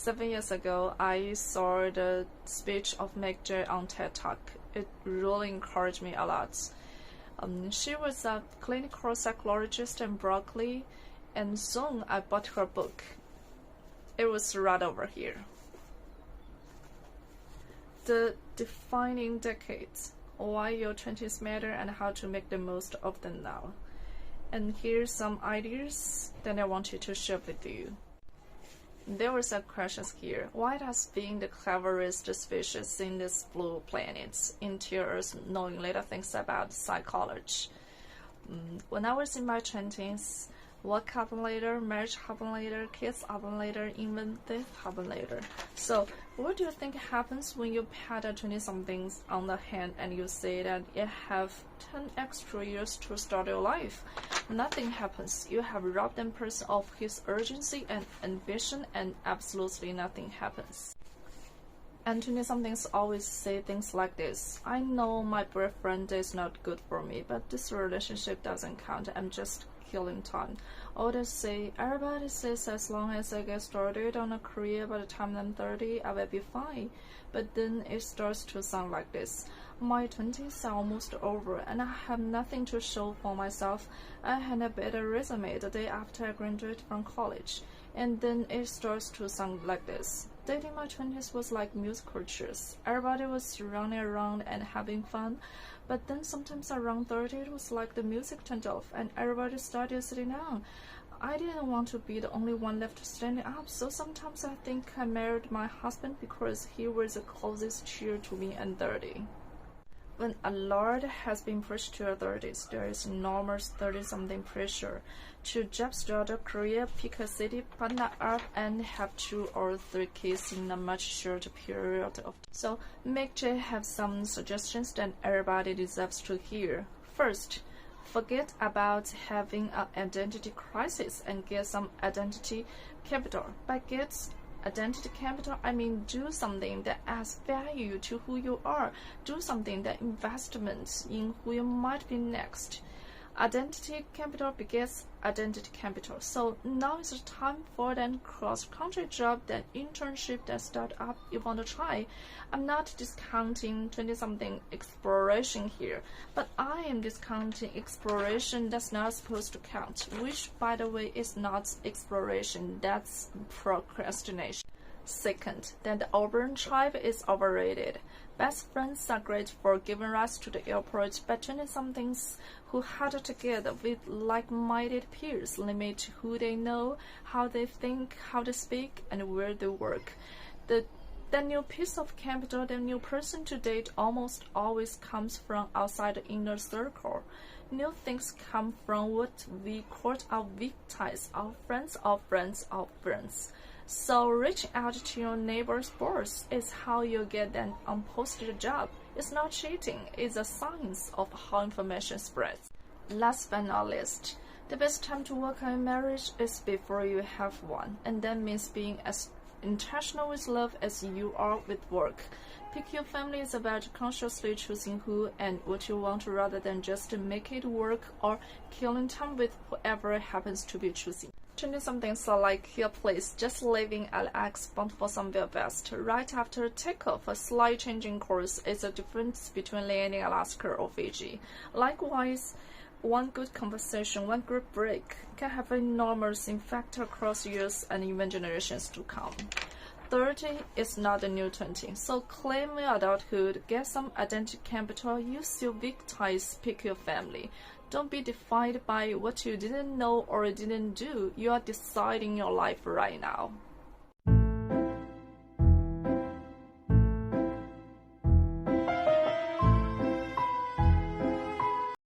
7 years ago, I saw the speech of Meg Jay on TED Talk. It really encouraged me a lot. She was a clinical psychologist in Berkeley, and soon I bought her book. It was right over here. The Defining Decades: Why Your 20s Matter and How to Make the Most of Them Now. And here's some ideas that I wanted to share with you. There were some questions here. Why does being the cleverest species in this blue planet entail us knowing little things about psychology? When I was in my 20s, work happened later, marriage happened later, kids happened later, even death happened later. So what do you think happens when you pat a 20-something on the hand and you say that you have 10 extra years to start your life? Nothing happens. You have robbed that person of his urgency and ambition, and absolutely nothing happens. And 20-somethings always say things like this: I know my boyfriend is not good for me, but this relationship doesn't count. I'm just killing time. Or they say, everybody says as long as I get started on a career by the time I'm 30, I will be fine. But then it starts to sound like this: my 20s are almost over and I have nothing to show for myself. I had a better resume the day after I graduated from college. And then it starts to sound like this: dating my 20s was like musical chairs. Everybody was running around and having fun. But then sometimes around 30, it was like the music turned off and everybody started sitting down. I didn't want to be the only one left standing up, so sometimes I think I married my husband because he was the closest chair to me and 30. When a lot has been pushed to your 30s, there is enormous 30-something pressure to jumpstart a career, pick a city, partner up, and have 2 or 3 kids in a much shorter period of time. So Meg Jay have some suggestions that everybody deserves to hear. First, forget about having an identity crisis and get some identity capital. By get identity capital, I mean do something that adds value to who you are. Do something that investments in who you might be next. Identity capital begets identity capital. So now is the time for that cross-country job, that internship, that startup you want to try. I'm not discounting 20-something exploration here, but I am discounting exploration that's not supposed to count, which, by the way, is not exploration, that's procrastination. Second, that the Auburn tribe is overrated. Best friends are great for giving rise to the airport, but 20-somethings who huddle together with like-minded peers limit who they know, how they think, how they speak, and where they work. The new piece of capital, the new person to date, almost always comes from outside the inner circle. New things come from what we call our weak ties, our friends of friends of friends. So reaching out to your neighbor's boss is how you get an unposted job. It's not cheating, it's a science of how information spreads. Last but not least, the best time to work on marriage is before you have one, and that means being as intentional with love as you are with work. Pick your family is about consciously choosing who and what you want rather than just make it work or killing time with whoever happens to be choosing. 20-somethings are like your place, just leaving LAX bound for somewhere best. Right after takeoff, a slight changing course is the difference between landing Alaska or Fiji. Likewise, one good conversation, one good break can have an enormous impact across years and even generations to come. 30 is not the new 20, so claim your adulthood, get some identity capital, use your weak ties, pick your family. Don't be defined by what you didn't know or didn't do. You are deciding your life right now.